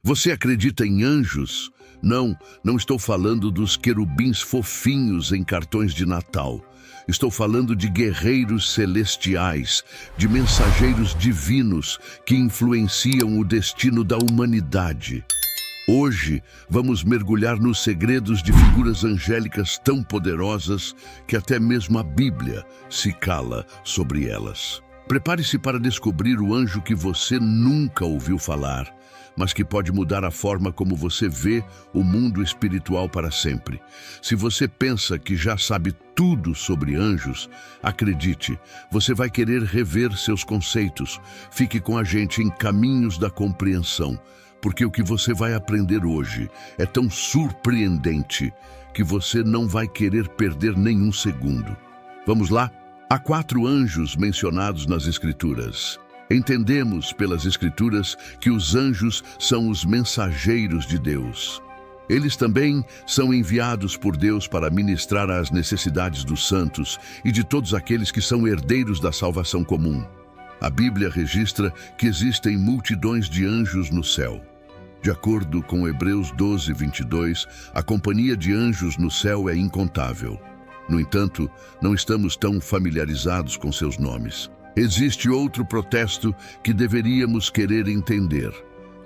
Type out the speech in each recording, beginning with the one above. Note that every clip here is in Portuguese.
Você acredita em anjos? Não, não estou falando dos querubins fofinhos em cartões de Natal. Estou falando de guerreiros celestiais, de mensageiros divinos que influenciam o destino da humanidade. Hoje, vamos mergulhar nos segredos de figuras angélicas tão poderosas que até mesmo a Bíblia se cala sobre elas. Prepare-se para descobrir o anjo que você nunca ouviu falar, mas que pode mudar a forma como você vê o mundo espiritual para sempre. Se você pensa que já sabe tudo sobre anjos, acredite, você vai querer rever seus conceitos. Fique com a gente em Caminhos da Compreensão, porque o que você vai aprender hoje é tão surpreendente que você não vai querer perder nenhum segundo. Vamos lá? Há 4 anjos mencionados nas Escrituras. Entendemos pelas Escrituras que os anjos são os mensageiros de Deus. Eles também são enviados por Deus para ministrar às necessidades dos santos e de todos aqueles que são herdeiros da salvação comum. A Bíblia registra que existem multidões de anjos no céu. De acordo com Hebreus 12, 22, a companhia de anjos no céu é incontável. No entanto, não estamos tão familiarizados com seus nomes. Existe outro protesto que deveríamos querer entender.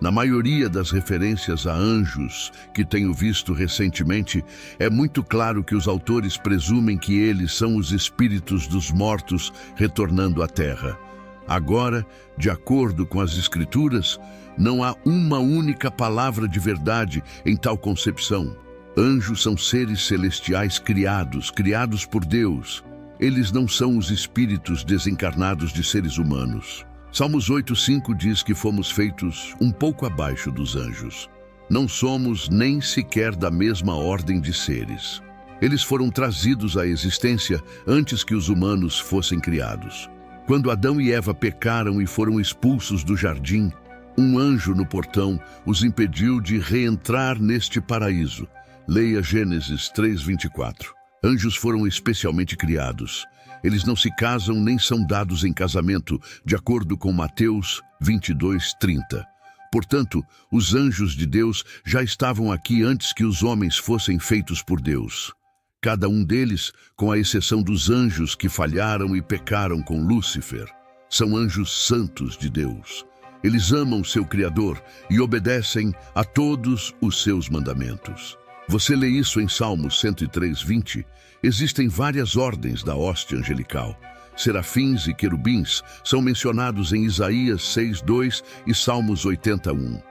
Na maioria das referências a anjos que tenho visto recentemente, é muito claro que os autores presumem que eles são os espíritos dos mortos retornando à terra. Agora, de acordo com as Escrituras, não há uma única palavra de verdade em tal concepção. Anjos são seres celestiais criados por Deus. Eles não são os espíritos desencarnados de seres humanos. Salmos 8:5 diz que fomos feitos um pouco abaixo dos anjos. Não somos nem sequer da mesma ordem de seres. Eles foram trazidos à existência antes que os humanos fossem criados. Quando Adão e Eva pecaram e foram expulsos do jardim, um anjo no portão os impediu de reentrar neste paraíso. Leia Gênesis 3:24. Anjos foram especialmente criados. Eles não se casam nem são dados em casamento, de acordo com Mateus 22:30. Portanto, os anjos de Deus já estavam aqui antes que os homens fossem feitos por Deus. Cada um deles, com a exceção dos anjos que falharam e pecaram com Lúcifer, são anjos santos de Deus. Eles amam seu Criador e obedecem a todos os seus mandamentos. Você lê isso em Salmos 103:20. Existem várias ordens da hoste angelical. Serafins e querubins são mencionados em Isaías 6:2 e Salmos 81.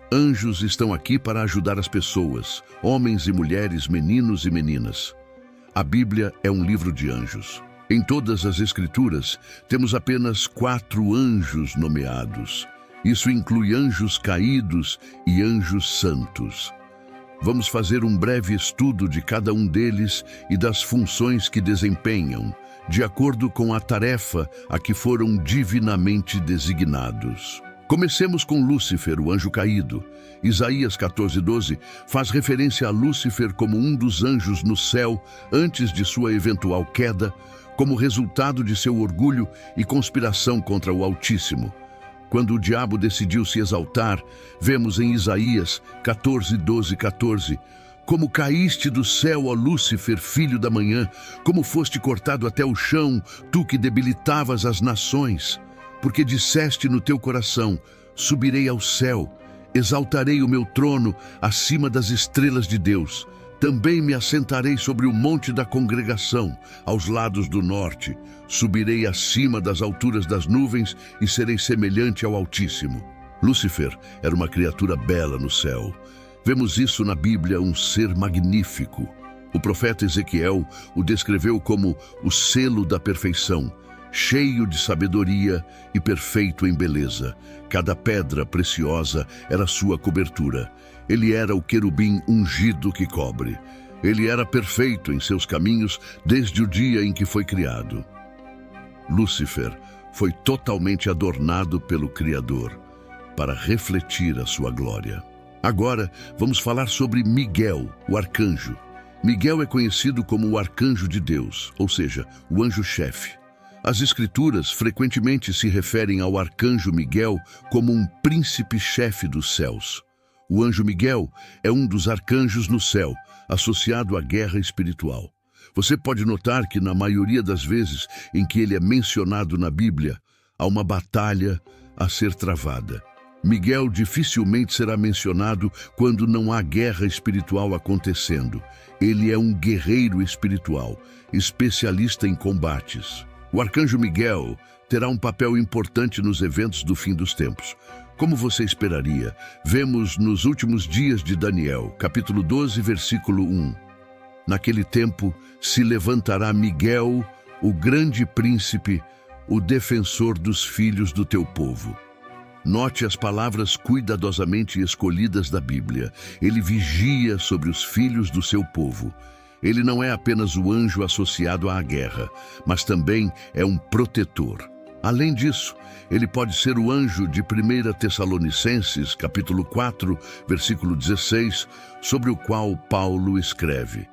Anjos estão aqui para ajudar as pessoas, homens e mulheres, meninos e meninas. A Bíblia é um livro de anjos. Em todas as Escrituras, temos apenas 4 anjos nomeados. Isso inclui anjos caídos e anjos santos. Vamos fazer um breve estudo de cada um deles e das funções que desempenham, de acordo com a tarefa a que foram divinamente designados. Comecemos com Lúcifer, o anjo caído. Isaías 14:12 faz referência a Lúcifer como um dos anjos no céu antes de sua eventual queda, como resultado de seu orgulho e conspiração contra o Altíssimo. Quando o diabo decidiu se exaltar, vemos em Isaías 14:12-14, como caíste do céu, ó Lúcifer, filho da manhã, como foste cortado até o chão, tu que debilitavas as nações. Porque disseste no teu coração, subirei ao céu, exaltarei o meu trono acima das estrelas de Deus. Também me assentarei sobre o monte da congregação, aos lados do norte. Subirei acima das alturas das nuvens e serei semelhante ao Altíssimo. Lúcifer era uma criatura bela no céu. Vemos isso na Bíblia, um ser magnífico. O profeta Ezequiel o descreveu como o selo da perfeição, cheio de sabedoria e perfeito em beleza. Cada pedra preciosa era sua cobertura. Ele era o querubim ungido que cobre. Ele era perfeito em seus caminhos desde o dia em que foi criado. Lúcifer foi totalmente adornado pelo Criador para refletir a sua glória. Agora, vamos falar sobre Miguel, o arcanjo. Miguel é conhecido como o arcanjo de Deus, ou seja, o anjo-chefe. As Escrituras frequentemente se referem ao arcanjo Miguel como um príncipe-chefe dos céus. O anjo Miguel é um dos arcanjos no céu, associado à guerra espiritual. Você pode notar que na maioria das vezes em que ele é mencionado na Bíblia, há uma batalha a ser travada. Miguel dificilmente será mencionado quando não há guerra espiritual acontecendo. Ele é um guerreiro espiritual, especialista em combates. O arcanjo Miguel terá um papel importante nos eventos do fim dos tempos. Como você esperaria, vemos nos últimos dias de Daniel, capítulo 12, versículo 1. Naquele tempo se levantará Miguel, o grande príncipe, o defensor dos filhos do teu povo. Note as palavras cuidadosamente escolhidas da Bíblia. Ele vigia sobre os filhos do seu povo. Ele não é apenas o anjo associado à guerra, mas também é um protetor. Além disso, ele pode ser o anjo de 1 Tessalonicenses, capítulo 4, versículo 16, sobre o qual Paulo escreve: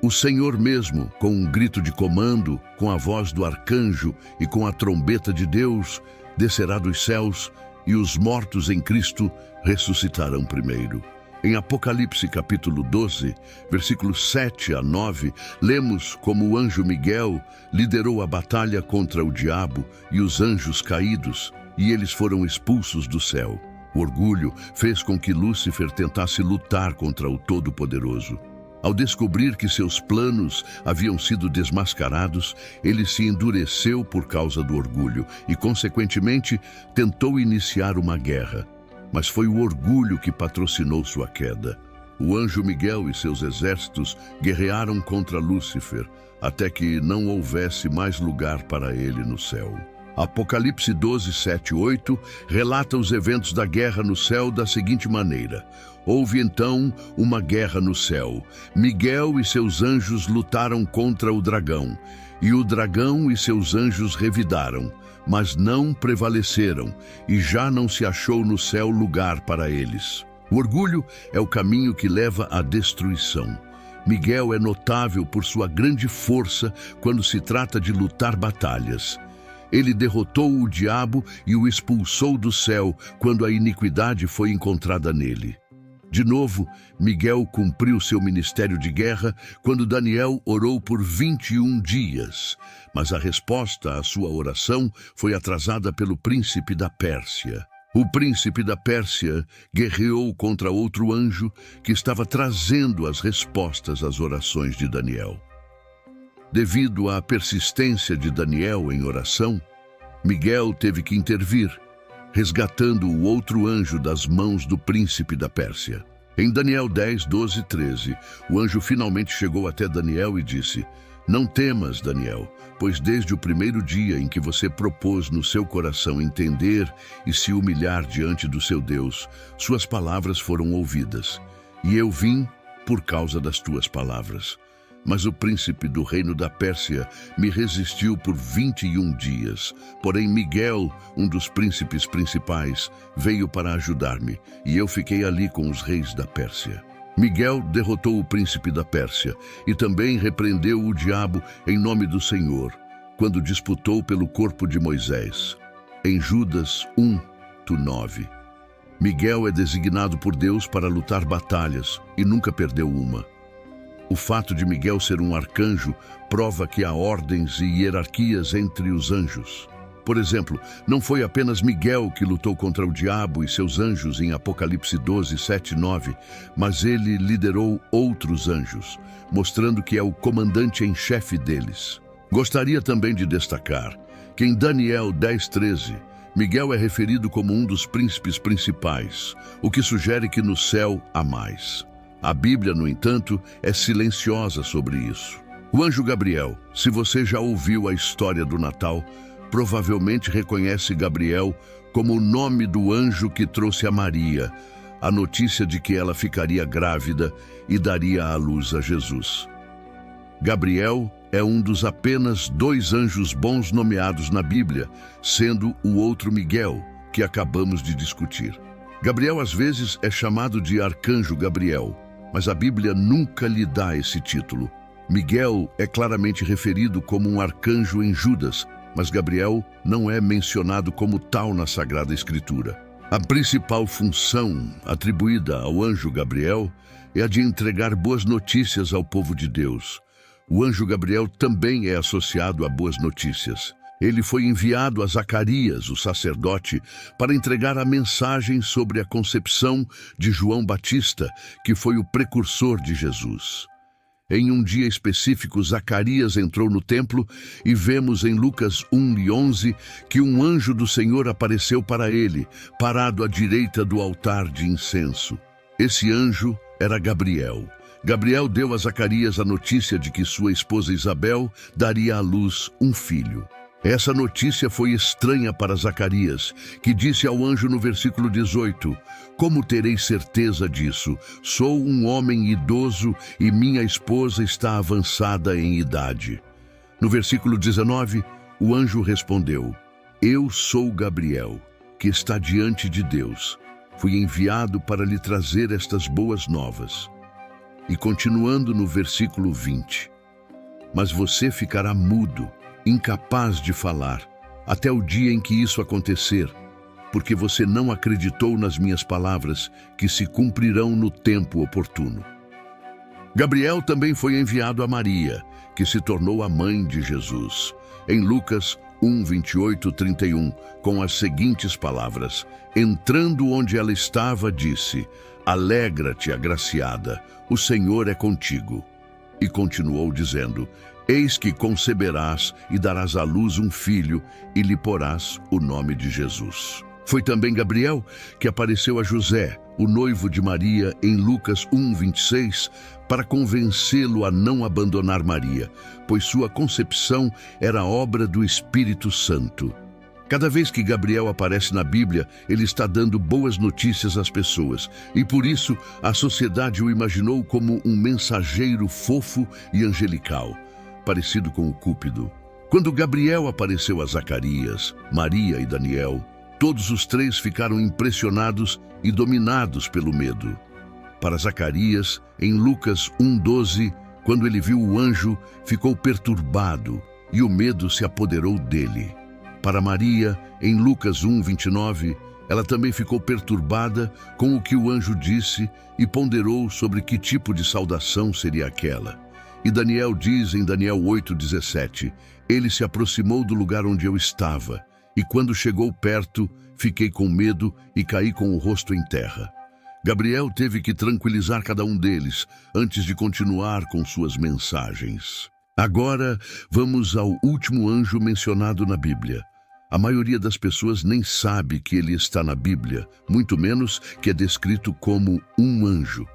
O Senhor mesmo, com um grito de comando, com a voz do arcanjo e com a trombeta de Deus, descerá dos céus, e os mortos em Cristo ressuscitarão primeiro. Em Apocalipse capítulo 12, versículos 7 a 9, lemos como o anjo Miguel liderou a batalha contra o diabo e os anjos caídos, e eles foram expulsos do céu. O orgulho fez com que Lúcifer tentasse lutar contra o Todo-Poderoso. Ao descobrir que seus planos haviam sido desmascarados, ele se endureceu por causa do orgulho e, consequentemente, tentou iniciar uma guerra. Mas foi o orgulho que patrocinou sua queda. O anjo Miguel e seus exércitos guerrearam contra Lúcifer, até que não houvesse mais lugar para ele no céu. Apocalipse 12, 7 e 8 relata os eventos da guerra no céu da seguinte maneira: Houve então uma guerra no céu. Miguel e seus anjos lutaram contra o dragão, e o dragão e seus anjos revidaram, mas não prevaleceram, e já não se achou no céu lugar para eles. O orgulho é o caminho que leva à destruição. Miguel é notável por sua grande força quando se trata de lutar batalhas. Ele derrotou o diabo e o expulsou do céu quando a iniquidade foi encontrada nele. De novo, Miguel cumpriu seu ministério de guerra quando Daniel orou por 21 dias, mas a resposta à sua oração foi atrasada pelo príncipe da Pérsia. O príncipe da Pérsia guerreou contra outro anjo que estava trazendo as respostas às orações de Daniel. Devido à persistência de Daniel em oração, Miguel teve que intervir, resgatando o outro anjo das mãos do príncipe da Pérsia. Em Daniel 10, 12 e 13, o anjo finalmente chegou até Daniel e disse: Não temas, Daniel, pois desde o primeiro dia em que você propôs no seu coração entender e se humilhar diante do seu Deus, suas palavras foram ouvidas, e eu vim por causa das tuas palavras. Mas o príncipe do reino da Pérsia me resistiu por 21 dias. Porém Miguel, um dos príncipes principais, veio para ajudar-me, e eu fiquei ali com os reis da Pérsia. Miguel derrotou o príncipe da Pérsia e também repreendeu o diabo em nome do Senhor, quando disputou pelo corpo de Moisés. Em Judas 1, 9. Miguel é designado por Deus para lutar batalhas e nunca perdeu uma. O fato de Miguel ser um arcanjo prova que há ordens e hierarquias entre os anjos. Por exemplo, não foi apenas Miguel que lutou contra o diabo e seus anjos em Apocalipse 12, 7 e 9, mas ele liderou outros anjos, mostrando que é o comandante em chefe deles. Gostaria também de destacar que em Daniel 10, 13, Miguel é referido como um dos príncipes principais, o que sugere que no céu há mais. A Bíblia, no entanto, é silenciosa sobre isso. O anjo Gabriel, se você já ouviu a história do Natal, provavelmente reconhece Gabriel como o nome do anjo que trouxe a Maria a notícia de que ela ficaria grávida e daria à luz a Jesus. Gabriel é um dos apenas 2 anjos bons nomeados na Bíblia, sendo o outro Miguel, que acabamos de discutir. Gabriel às vezes é chamado de Arcanjo Gabriel, mas a Bíblia nunca lhe dá esse título. Miguel é claramente referido como um arcanjo em Judas, mas Gabriel não é mencionado como tal na Sagrada Escritura. A principal função atribuída ao anjo Gabriel é a de entregar boas notícias ao povo de Deus. O anjo Gabriel também é associado a boas notícias. Ele foi enviado a Zacarias, o sacerdote, para entregar a mensagem sobre a concepção de João Batista, que foi o precursor de Jesus. Em um dia específico, Zacarias entrou no templo e vemos em Lucas 1:11 que um anjo do Senhor apareceu para ele, parado à direita do altar de incenso. Esse anjo era Gabriel. Gabriel deu a Zacarias a notícia de que sua esposa Isabel daria à luz um filho. Essa notícia foi estranha para Zacarias, que disse ao anjo no versículo 18: "Como terei certeza disso? Sou um homem idoso e minha esposa está avançada em idade." No versículo 19, o anjo respondeu: "Eu sou Gabriel, que está diante de Deus. Fui enviado para lhe trazer estas boas novas." E continuando no versículo 20: "Mas você ficará mudo, incapaz de falar, até o dia em que isso acontecer, porque você não acreditou nas minhas palavras, que se cumprirão no tempo oportuno." Gabriel também foi enviado a Maria, que se tornou a mãe de Jesus. Em Lucas 1:28-31, com as seguintes palavras: "Entrando onde ela estava, disse: Alegra-te, agraciada, o Senhor é contigo." E continuou dizendo: "Eis que conceberás e darás à luz um filho e lhe porás o nome de Jesus." Foi também Gabriel que apareceu a José, o noivo de Maria, em Lucas 1:26, para convencê-lo a não abandonar Maria, pois sua concepção era obra do Espírito Santo. Cada vez que Gabriel aparece na Bíblia, ele está dando boas notícias às pessoas, e por isso a sociedade o imaginou como um mensageiro fofo e angelical, parecido com o Cúpido. Quando Gabriel apareceu a Zacarias, Maria e Daniel, todos os três ficaram impressionados e dominados pelo medo. Para Zacarias, em Lucas 1:12, quando ele viu o anjo, ficou perturbado e o medo se apoderou dele. Para Maria, em Lucas 1:29, ela também ficou perturbada com o que o anjo disse e ponderou sobre que tipo de saudação seria aquela. E Daniel diz em Daniel 8:17, "Ele se aproximou do lugar onde eu estava, e quando chegou perto, fiquei com medo e caí com o rosto em terra." Gabriel teve que tranquilizar cada um deles antes de continuar com suas mensagens. Agora, vamos ao último anjo mencionado na Bíblia. A maioria das pessoas nem sabe que ele está na Bíblia, muito menos que é descrito como um anjo.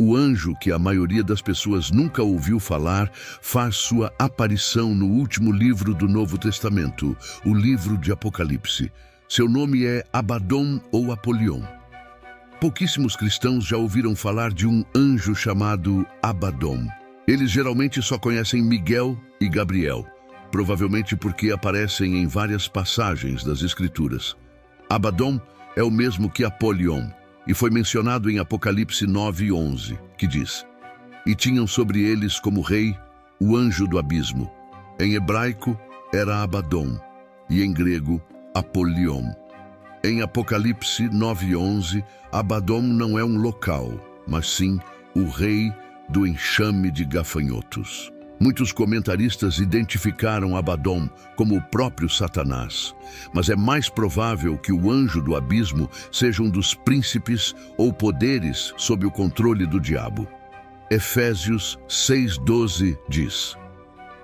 O anjo que a maioria das pessoas nunca ouviu falar faz sua aparição no último livro do Novo Testamento, o livro de Apocalipse. Seu nome é Abaddon ou Apolion. Pouquíssimos cristãos já ouviram falar de um anjo chamado Abaddon. Eles geralmente só conhecem Miguel e Gabriel, provavelmente porque aparecem em várias passagens das Escrituras. Abaddon é o mesmo que Apolion, e foi mencionado em Apocalipse 9:11, que diz: "E tinham sobre eles como rei o anjo do abismo." Em hebraico era Abaddon, e em grego Apolion. Em Apocalipse 9:11, Abaddon não é um local, mas sim o rei do enxame de gafanhotos. Muitos comentaristas identificaram Abaddon como o próprio Satanás, mas é mais provável que o anjo do abismo seja um dos príncipes ou poderes sob o controle do diabo. Efésios 6:12 diz: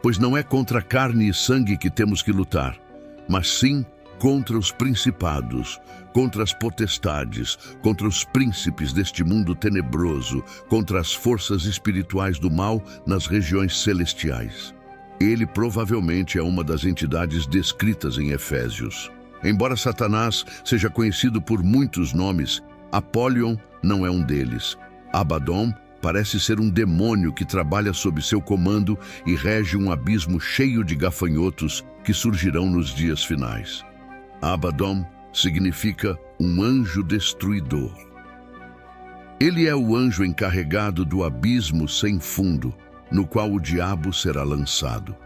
"Pois não é contra carne e sangue que temos que lutar, mas sim contra os principados, contra as potestades, contra os príncipes deste mundo tenebroso, contra as forças espirituais do mal nas regiões celestiais." Ele provavelmente é uma das entidades descritas em Efésios. Embora Satanás seja conhecido por muitos nomes, Apolion não é um deles. Abaddon parece ser um demônio que trabalha sob seu comando e rege um abismo cheio de gafanhotos que surgirão nos dias finais. Abaddon significa um anjo destruidor. Ele é o anjo encarregado do abismo sem fundo, no qual o diabo será lançado.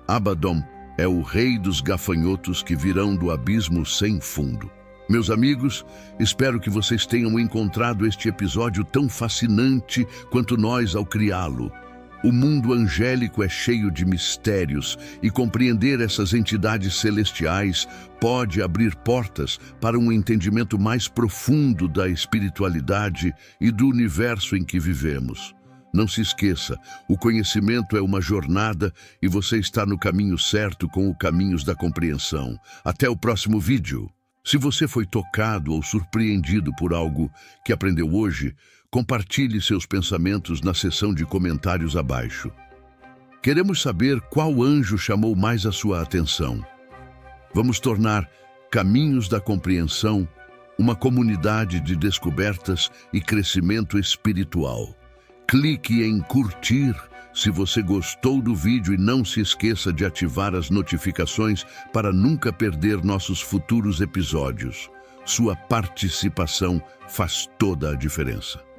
Abaddon é o rei dos gafanhotos que virão do abismo sem fundo. Meus amigos, espero que vocês tenham encontrado este episódio tão fascinante quanto nós ao criá-lo. O mundo angélico é cheio de mistérios e compreender essas entidades celestiais pode abrir portas para um entendimento mais profundo da espiritualidade e do universo em que vivemos. Não se esqueça, o conhecimento é uma jornada e você está no caminho certo com os caminhos da compreensão. Até o próximo vídeo. Se você foi tocado ou surpreendido por algo que aprendeu hoje, compartilhe seus pensamentos na seção de comentários abaixo. Queremos saber qual anjo chamou mais a sua atenção. Vamos tornar Caminhos da Compreensão uma comunidade de descobertas e crescimento espiritual. Clique em curtir se você gostou do vídeo e não se esqueça de ativar as notificações para nunca perder nossos futuros episódios. Sua participação faz toda a diferença.